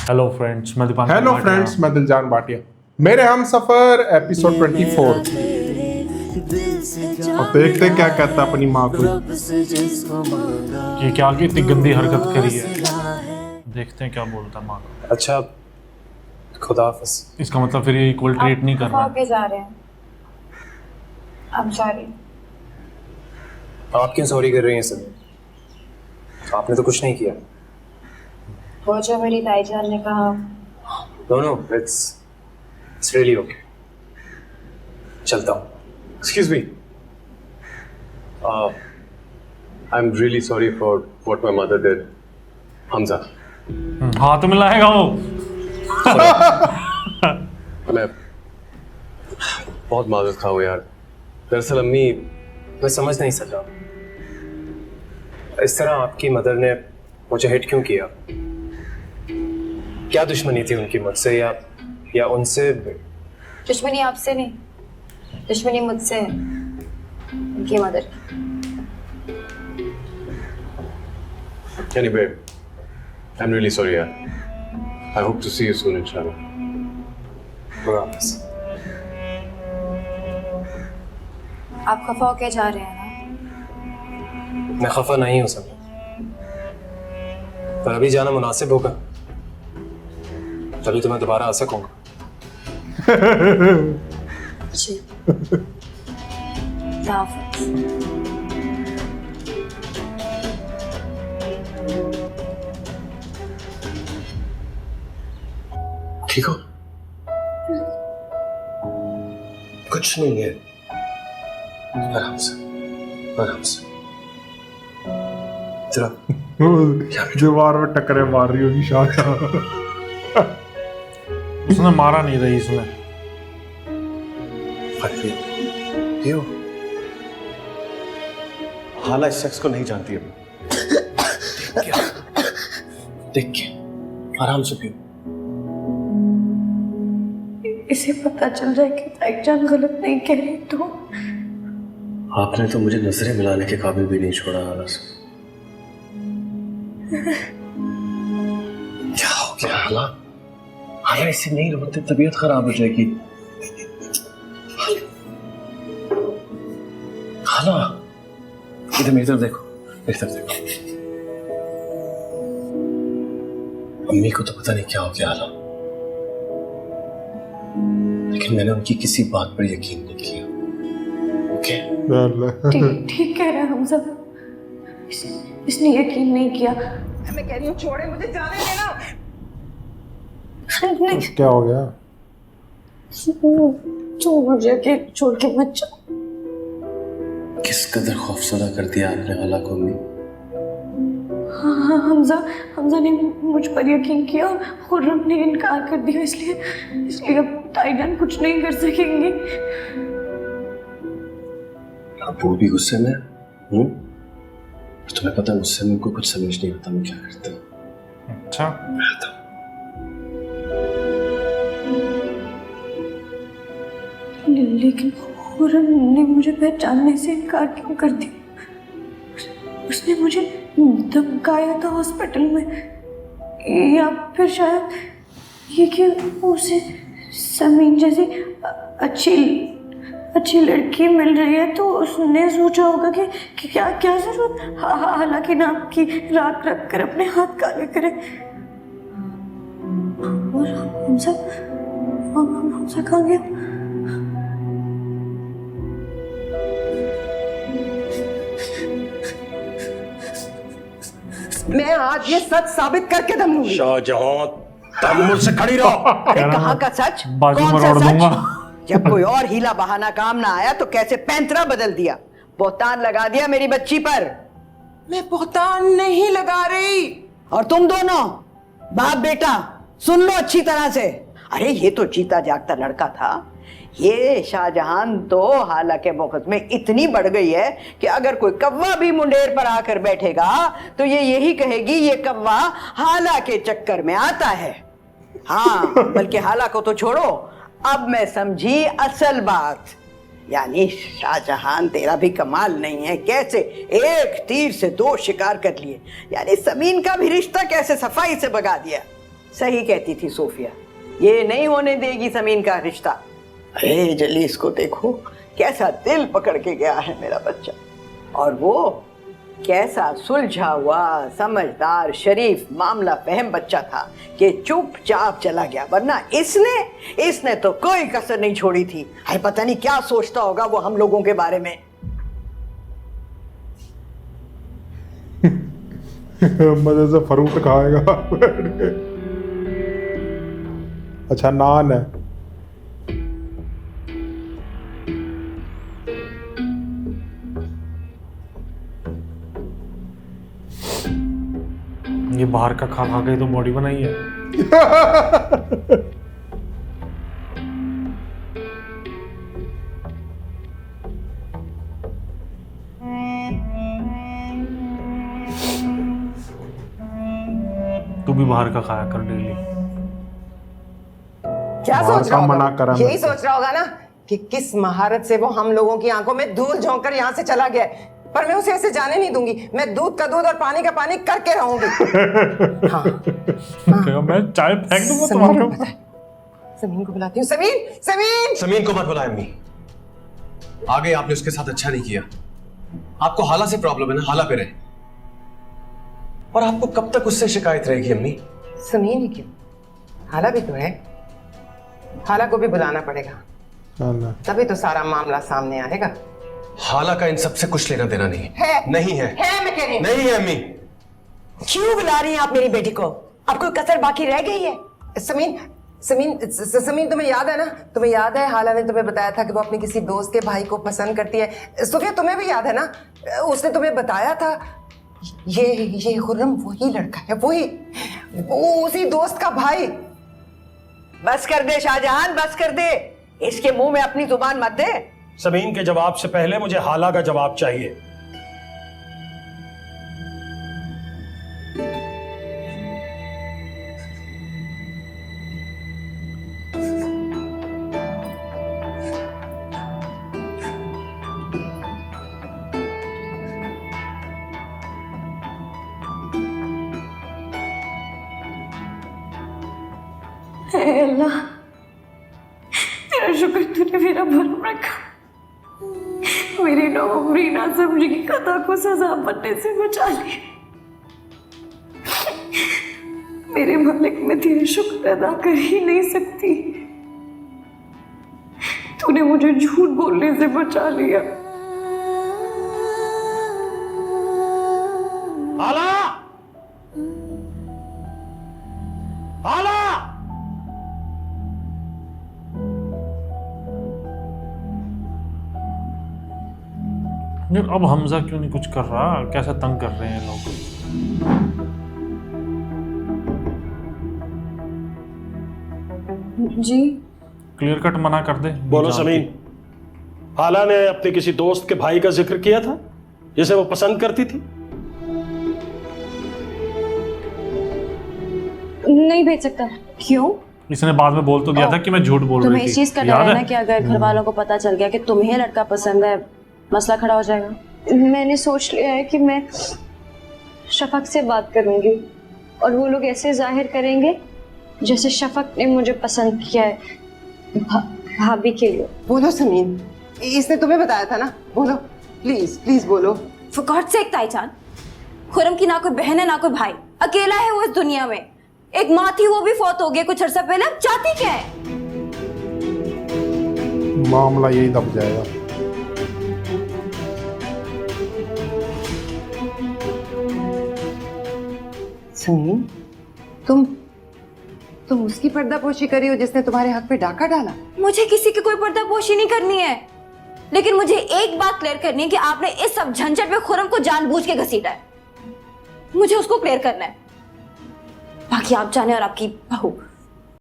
Hello friends, मैं Dipankar hello Bhatia. Friends, मैं दिलजान भाटिया। मेरे हम सफर एपिसोड 24। अब देखते हैं क्या कहता अपनी माँ को। ये क्या इतनी गंदी हरकत करी है, देखते हैं क्या बोलता है माँ को। अच्छा, खुदा हाफिज। इसका मतलब फिर ये इक्वल ट्रीट नहीं कर रहा है। के जा रहे हैं। I'm sorry। आप क्यों सॉरी कर रही हैं सब? आपने तो कुछ नहीं किया। वो जो मेरी ताई जान ने कहा। No, it's really okay. चलता हूँ। Excuse me. I'm really sorry for what my mother did. Hamza. हाथ मिलाएगा वो। मैं बहुत माजूर खा हूँ यार। दरअसल अम्मी, मैं समझ नहीं सका इस तरह आपकी मदर ने मुझे हिट क्यों किया। क्या दुश्मनी थी उनकी मुझसे या उनसे? दुश्मनी आपसे नहीं, दुश्मनी मुझसे है, उनकी मदर की। anyway, I'm really sorry यार। I hope to see you soon इंशाल्लाह। खुदा हाफिज। आप खफा होके जा रहे हैं ना? मैं खफा नहीं हूँ सब, पर अभी जाना मुनासिब होगा, तभी तो मैं दोबारा आ सकूंगा। जी। हाफिज। ठीक हो? कुछ नहीं है, आराम से आराम से। जरा दीवार में टक्करें मार रही होगी शायद। उसने मारा नहीं रही इसने। क्यों? हाला इस शख्स को नहीं जानती है। देख के आराम से पियो। इसे पता चल जाए कि ताई जान गलत नहीं कह रही तो? आपने तो मुझे नजरें मिलाने के काबिल भी नहीं छोड़ा हाला से। क्या हो गया हाला? हाला इससे नहीं रोते, तबीयत खराब हो जाएगी। हाला इधर मेरी तरफ देखो, मेरी तरफ देखो। अम्मी को तो पता नहीं क्या हो गया हाला, लेकिन मैंने उनकी किसी बात पर यकीन नहीं किया। ओके? ठीक कह रहा है हमजा। इसने यकीन नहीं किया। मैं कह रही हूँ छोड़े मुझे, जाने देना। क्या हो गया? तू मुझे अकेले छोड़ के मत जा। किस कदर खौफजदा कर दिया आपने हाला को अम्मी। हाँ, हमजा ने मुझ पर यकीन किया, खुर्रम ने इनकार कर दिया, इसलिए अब ताईजान कुछ नहीं कर सकेंगे। अब वो भी गुस्से में हूँ। तुम्हें पता है मुझसे में उनको कुछ समझ नहीं आता मैं क्या करता हूँ। अच्छा, लेकिन खुर्रम ने मुझे पहचानने से इनकार क्यों कर दिया? उसने मुझे धमकाया था हॉस्पिटल में, या फिर शायद ये कि उसे समीन जैसी अच्छी लड़की मिल रही है तो उसने सोचा होगा कि क्या जरूरत हालांकि ना आपकी रात रख कर अपने हाथ काले करे। और हमसा कहाँ गया? मैं आज ये सच साबित करके दमूंगी। शाहजहां, तुम मुझसे खड़ी रहो। अरे कहाँ का सच? बाजू कौन में सा रोड़ सच? दूंगा। जब कोई और हीला बहाना काम ना आया तो कैसे पैंतरा बदल दिया, बोहतान लगा दिया मेरी बच्ची पर। मैं बोहतान नहीं लगा रही। और तुम दोनों बाप बेटा सुन लो अच्छी तरह से। अरे ये तो जीता जागता लड़का था। ये शाहजहां तो हाला के बौखत में इतनी बढ़ गई है कि अगर कोई कव्वा भी मुंडेर पर आकर बैठेगा तो ये यही कहेगी ये कव्वा हाला के चक्कर में आता है। हाँ, बल्कि हाला को तो छोड़ो, अब मैं समझी असल बात। यानी शाहजहां तेरा भी कमाल नहीं है, कैसे एक तीर से दो शिकार कर लिए। यानी समीन का भी रिश्ता कैसे सफाई से भगा दिया। सही कहती थी सोफिया, ये नहीं होने देगी समीन का रिश्ता। अरे जल्दी इसको देखो, कैसा दिल पकड़ के गया है मेरा बच्चा। और वो कैसा सुलझा हुआ, समझदार, शरीफ, मामला फहम बच्चा था कि चुपचाप चला गया, वरना इसने तो कोई कसर नहीं छोड़ी थी। हाय पता नहीं क्या सोचता होगा वो हम लोगों के बारे में। मजे से फ्रूट खाएगा। अच्छा नान है। ये बाहर का खा खा के तो बॉडी बनाई है। तू भी बाहर का खाया कर डेली। क्या बाहर सोच का रहा मना होगा? करा यही मेरे को। सोच रहा होगा ना कि किस महारत से वो हम लोगों की आंखों में धूल झोंक कर यहाँ से चला गया है। पर मैं उसे ऐसे जाने नहीं दूंगी। मैं दूध का दूध और पानी का पानी करके रहूंगी। हाँ, क्या मैं चाय फेंक दूंगा समीन को तुम्हारे पता है। समीन को बुलाती हूँ। समीन, समीन। समीन को मत बुलाए अम्मी। आगे आपने उसके साथ अच्छा नहीं किया। आपको हाला से प्रॉब्लम है ना, हाला पे रहे। और आपको कब तक उससे शिकायत रहेगी अम्मी? समीन ही क्यों, हाला भी तो है। हाला को भी बुलाना पड़ेगा, तभी तो सारा मामला सामने आएगा। हाला का इन सबसे कुछ लेना देना नहीं है। नहीं है। है मैं कह रही हूँ। नहीं है अम्मी। क्यों बुला रही हैं आप मेरी बेटी को? अब कोई कसर बाकी रह गई है? समीन, समीन तुम्हें याद है ना? तुम्हें याद है हाला ने तुम्हें बताया था कि वो अपने किसी दोस्त के भाई को पसंद करती है। सोफिया तुम्हें भी याद है ना? उसने तुम्हें बताया था ये खुर्रम वही लड़का है, वही उसी दोस्त का भाई। बस कर दे शाहजहान, बस कर दे। इसके मुंह में अपनी जुबान मत दे। समीन के जवाब से पहले मुझे हाला का जवाब चाहिए। हे अल्लाह, तेरा शुक्र तूने मेरा भरम रखा। मेरी नौकरी ना समझ की कथा को सजा बनने से बचा लिया। मेरे मालिक, मैं तेरा शुक्र अदा कर ही नहीं सकती। तूने मुझे झूठ बोलने से बचा लिया। हाला, हाला। यार अब हमजा क्यों नहीं कुछ कर रहा? कैसा तंग कर रहे हैं लोग। जी क्लियर कट मना कर दे। बोलो जान समीन, हाला ने अपने किसी दोस्त के भाई का जिक्र किया था जिसे वो पसंद करती थी? नहीं भेज सकता। क्यों? के। इसने बाद में बोल तो दिया था कि मैं झूठ बोल तुम्हें रही इस थी। चीज का डर याद है ना कि अगर घर वालों को पता चल गया कि तुम्हें लड़का पसंद है, मसला खड़ा हो जाएगा। मैंने सोच लिया है कि मैं शफक से बात करूंगी और वो लोग ऐसे जाहिर करेंगे जैसे शफक ने मुझे पसंद किया है, भाभी के लिए। बोलो समीन, इसने तुम्हें बताया था ना? बोलो प्लीज, प्लीज बोलो। For God's sake, ताईचान, खुरम की ना कोई बहन है ना कोई भाई, अकेला है वो इस दुनिया में। एक माँ थी, वो भी फौत हो गई कुछ अर्सा पहले। अब चाहती क्या है? मामला यही दब जाएगा। समीन, तुम उसकी पर्दापोशी करी हो जिसने तुम्हारे हक पे डाका डाला? मुझे किसी की कोई पर्दापोशी नहीं करनी है, लेकिन मुझे एक बात क्लियर करनी है कि आपने इस सब झंझट में खुरम को जानबूझ के घसीटा है। मुझे उसको क्लियर करना है। बाकी आप जाने और आपकी बहू।